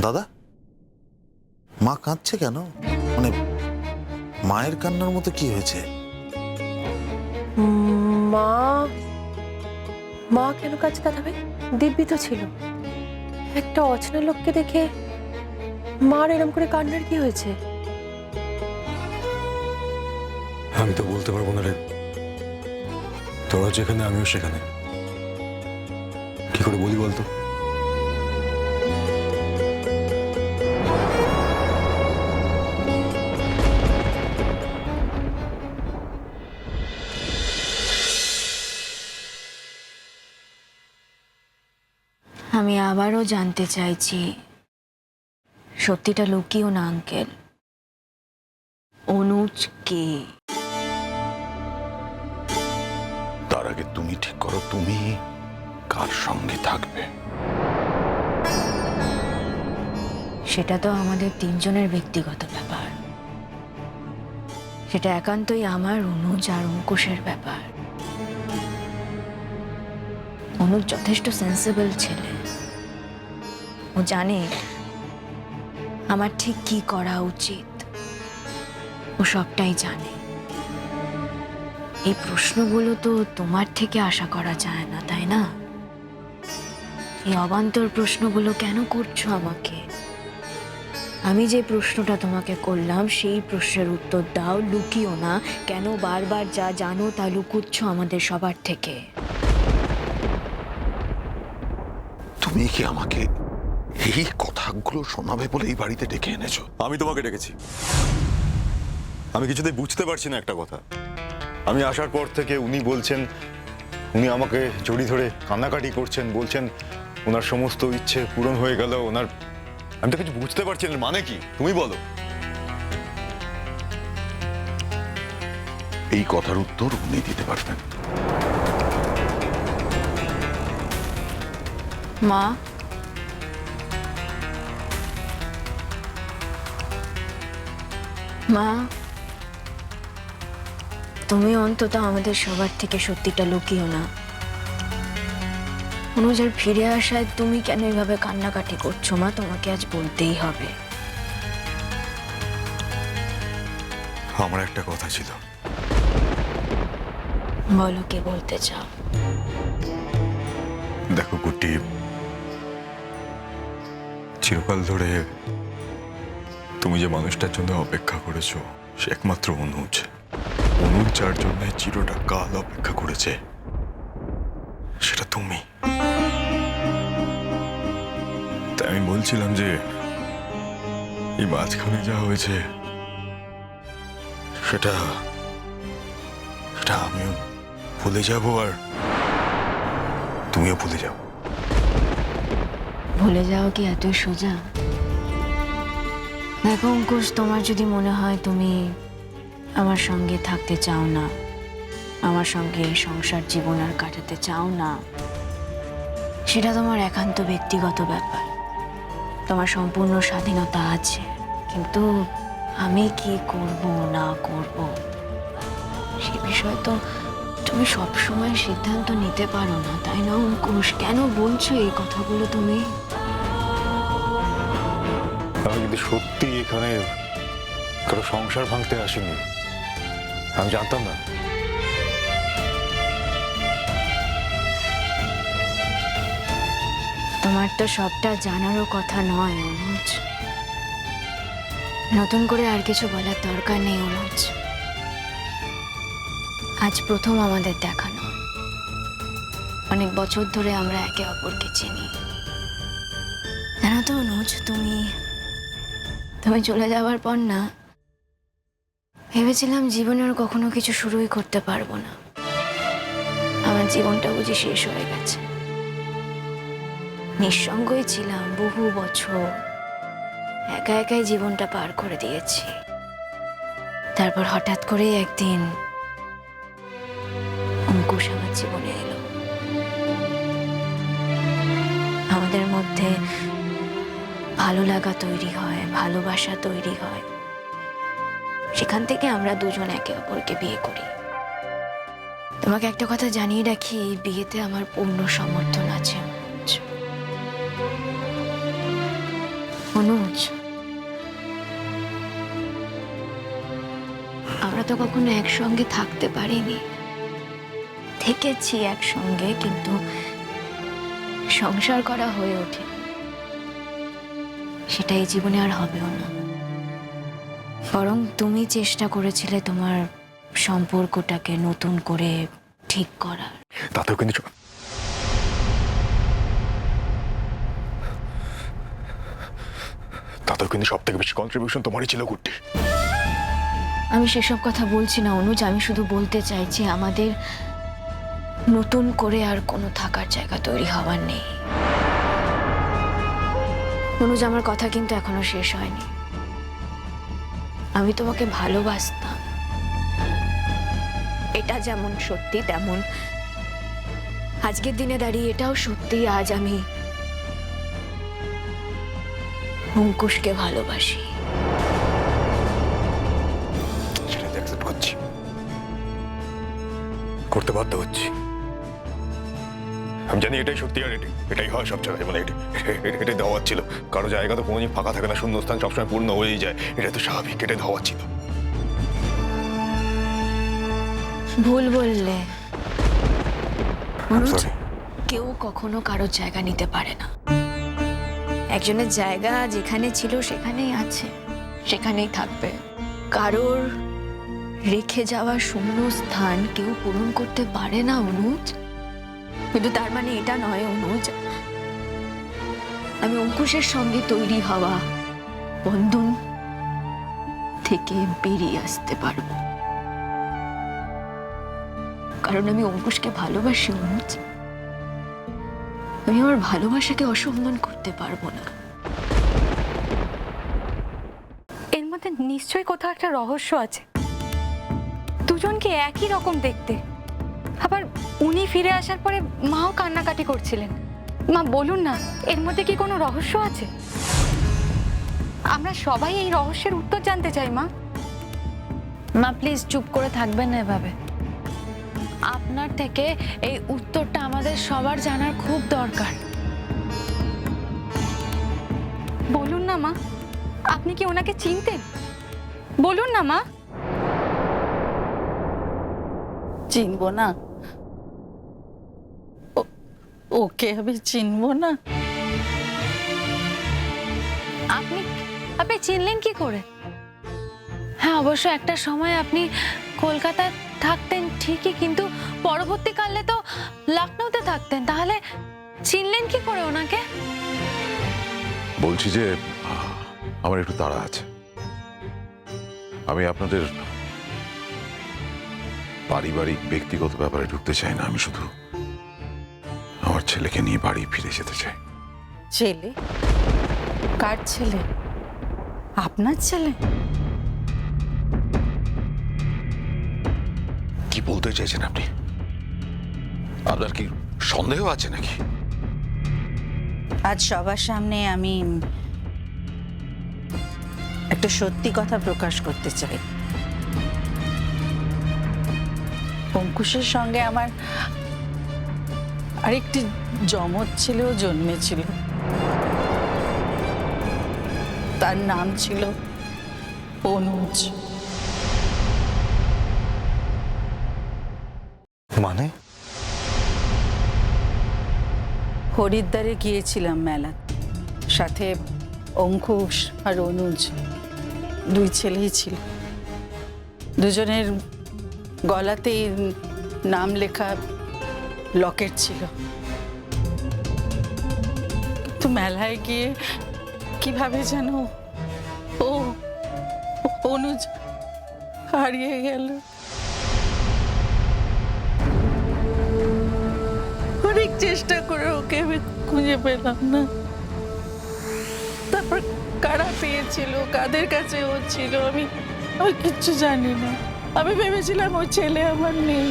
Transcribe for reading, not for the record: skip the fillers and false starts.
দাদা, মা কাঁদছে কেন? মানে মায়ের কান্নার মতো কি হয়েছে? মা মা কেন কাছে দাদা ভাই? দিব্যি তো ছিল। একটা অচেনা লোককে দেখে মার এরম করে কান্নার কি হয়েছে? আমি তো বলতে পারবো না রে। তোরা যেখানে আমিও সেখানে, কি করে বলি বলতো? আমি আবারও জানতে চাইছি, সত্যিটা লুকিও না আঙ্কেল। অনুজ কে? তার আগে তুমি ঠিক করো, তুমি কার সঙ্গে থাকবে। সেটা তো আমাদের তিনজনের ব্যক্তিগত ব্যাপার। সেটা একান্তই আমার, অনুজ আর অঙ্কুশের ব্যাপার। অনুজ যথেষ্ট সেন্সিবল ছেলে। ও জানে আমার ঠিক কি করা উচিত। ও সবটাই জানে। এই প্রশ্নগুলো তো তোমার থেকে আশা করা যায় না, তাই না? এই অবান্তর প্রশ্নগুলো কেন করছো আমাকে? আমি যে প্রশ্নটা তোমাকে করলাম সেই প্রশ্নের উত্তর দাও, লুকিও না। কেন বারবার যা জানো তা লুকুচ্ছ আমাদের সবার থেকে? তুমি কি আমাকে এই কথাগুলো শোনাবে বলে এই বাড়িতে ডেকে এনেছো? আমি তোমাকে ডেকেছি। আমি কিছুতেই বুঝতে পারছি না একটা কথা। আমি আসার পর থেকে উনি বলছেন, উনি আমাকে জড়ি ধরে কান্নাকাটি করছেন, বলছেন ওনার সমস্ত ইচ্ছে পূরণ হয়ে গেল ওনার। আমি তো কিছু বুঝতে পারছি না, মানে কি তুমি বলো। এই কথার উত্তর উনি দিতে পারবেন। মা, মা, তুমি অন্তত আমাদের সবার থেকে সত্যিটা লুকিও না। অনুজের ফিরে আসায় তুমি কেন এইভাবে কান্নাকাটি করছো মা? তোমাকে আজ বলতেই হবে। আমার একটা কথা ছিল। বলো, কে বলতে চাও? দেখো কুটি, চিরকাল ধরে তুমি যে মানুষটার জন্য অপেক্ষা করেছো সে একমাত্র অনুজ। অনুজ যার জন্য চিরটা কাল অপেক্ষা করেছে সেটা তুমি। তাই আমি বলছিলাম যে এই মাঝখানে যা হয়েছে সেটা সেটা আমিও ভুলে যাব আর তুমিও ভুলে যাও। ভুলে যাও কি এতই সোজা? দেখো অঙ্কুশ, তোমার যদি মনে হয় তুমি আমার সঙ্গে থাকতে চাও না, আমার সঙ্গে সংসার জীবন আর কাটাতে চাও না, সেটা তোমার একান্ত ব্যক্তিগত ব্যাপার। তোমার সম্পূর্ণ স্বাধীনতা আছে। কিন্তু আমি কি করব না করব সে বিষয়ে তো তুমি সবসময় সিদ্ধান্ত নিতে পারো না, তাই না অঙ্কুশ? কেন বলছো এই কথাগুলো তুমি? আমি যদি সত্যি এখানে কারো সংসার ভাঙতে আসিনি, আমি জানতাম না। তোমার তো সবটা জানারও কথা নয় অনুজ। নতুন করে আর কিছু বলার দরকার নেই অনুজ। আজ প্রথম আমাদের দেখা নয়, অনেক বছর ধরে আমরা একে অপরকে চিনি। জানো তো অনুজ, তুমি চলে যাওয়ার পর না ভেবেছিলাম জীবনে আর কখনো কিছু শুরুই করতে পারবো না। আমার জীবনটা বুঝি শেষ হয়ে গেছে। নিঃসঙ্গই ছিলাম বহু বছর, একা একাই জীবনটা পার করে দিয়েছি। তারপর হঠাৎ করে একদিন অঙ্কুশ আমার জীবনে এলো। আমাদের মধ্যে ভালো লাগা তৈরি হয়, ভালোবাসা তৈরি হয়। সেখান থেকে আমরা দুজন একে অপরকে বিয়ে করি। তোমাকে একটা কথা জানিয়ে রাখি, এই বিয়েতে আমার পূর্ণ সমর্থন আছে। অনুজ, আমরা তো কখনো একসঙ্গে থাকতে পারিনি, থেকেছি একসঙ্গে, কিন্তু সংসার করা হয়ে ওঠে, সেটা এই জীবনে আর হবেও না। বরং তুমি চেষ্টা করেছিলে তোমার সম্পর্কটাকে নতুন করে ঠিক করার। তাতেও কিন্তু সব থেকে বেশি কন্ট্রিবিউশন তোমারই ছিল গুড্ডি। আমি সেসব কথা বলছি না অনুজ, আমি শুধু বলতে চাইছি আমাদের নতুন করে আর কোনো থাকার জায়গা তৈরি হওয়ার নেই। অনুজ, আমার কথা কিন্তু এখনো শেষ হয়নি। আমি তোমাকে ভালোবাসতাম, এটা যেমন সত্যি তেমন আজকের দিনে দাঁড়িয়ে এটাও সত্যি, আজ আমি অঙ্কুশকে ভালোবাসি। সেটা অ্যাকসেপ্ট করছি, করতে বাধ্য হচ্ছি। আমি জানি এটাই সত্যি, আর এটাই হয় সব জায়গায়, মানে এটাই দেওয়া ছিল। কারো জায়গা তো কোনোদিন ফাঁকা থাকে না, শূন্যস্থান সবসময় পূর্ণ হয়েই যায়, এটা তো স্বাভাবিক, এটাই দেওয়া ছিল। ভুল বললে অনুজ, Sorry. কেউ কখনো কারোর জায়গা নিতে পারে না। একজনের জায়গা যেখানে ছিল সেখানেই আছে, সেখানেই থাকবে। কারোর রেখে যাওয়া শূন্য স্থান কেউ পূরণ করতে পারে না অনুজ। কিন্তু তার মানে এটা নয় অনুজ, আমি অঙ্কুশের সঙ্গে তৈরি হওয়া বন্ধন থেকে বেরিয়ে আসতে পারবো, কারণ আমি অঙ্কুশকে ভালোবাসি অনুজ। আমি আমার ভালোবাসাকে অসম্মান করতে পারবো না। এর মধ্যে নিশ্চয়ই কোথাও একটা রহস্য আছে। দুজনকে একই রকম দেখতে, আবার উনি ফিরে আসার পরে মাও কান্নাকাটি করছিলেন। মা বলুন না, এর মধ্যে কি কোনো রহস্য আছে? আমরা সবাই এই রহস্যের উত্তর জানতে চাই। মা, মা প্লিজ চুপ করে থাকবেন না এভাবে। আপনার থেকে এই উত্তরটা আমাদের সবার জানার খুব দরকার। বলুন না মা, আপনি কি ওনাকে চিনতেন? বলুন না মা। চিনবো না? ওকে আমি চিনবো না? আপনি চিনলেন কি করে? হ্যাঁ, অবশ্য একটা সময় আপনি কলকাতায় থাকতেন ঠিকই, কিন্তু পরবর্তীকালে তো লখনৌতে থাকতেন, তাহলে চিনলেন কি করে ওনাকে? বলছি যে আমার একটু তাড়া আছে, আমি আপনাদের পারিবারিক ব্যক্তিগত ব্যাপারে ঢুকতে চাই না। আমি শুধু আমার ছেলেকে নিয়ে বাড়ি ফিরে যেতে চাই। ছেলে? কার ছেলে? আপনার ছেলে? কি বলতে চাইছেন আপনি? আপনার কি সন্দেহ আছে নাকি? আজ সবার সামনে আমি একটা সত্যি কথা প্রকাশ করতে চাই। অঙ্কুশের সঙ্গে আমার আরেকটি যমজ ছেলেও জন্মেছিল। তার নাম ছিল অনুজ। মানে? হরিদ্বারে গিয়েছিলাম মেলা, সাথে অঙ্কুশ আর অনুজ, দুই ছেলেই ছিল। দুজনের গলাতেই নাম লেখা লকেট ছিল। কিন্তু মেলায় গিয়ে কিভাবে যেন অনুজ হারিয়ে গেল। অনেক চেষ্টা করে ওকে আমি খুঁজে পেলাম না। তারপর কারা পেয়েছিল, কাদের কাছে ও ছিল, আমি কিচ্ছু জানি না। আমি ভেবেছিলাম ওই ছেলে আমার নেই।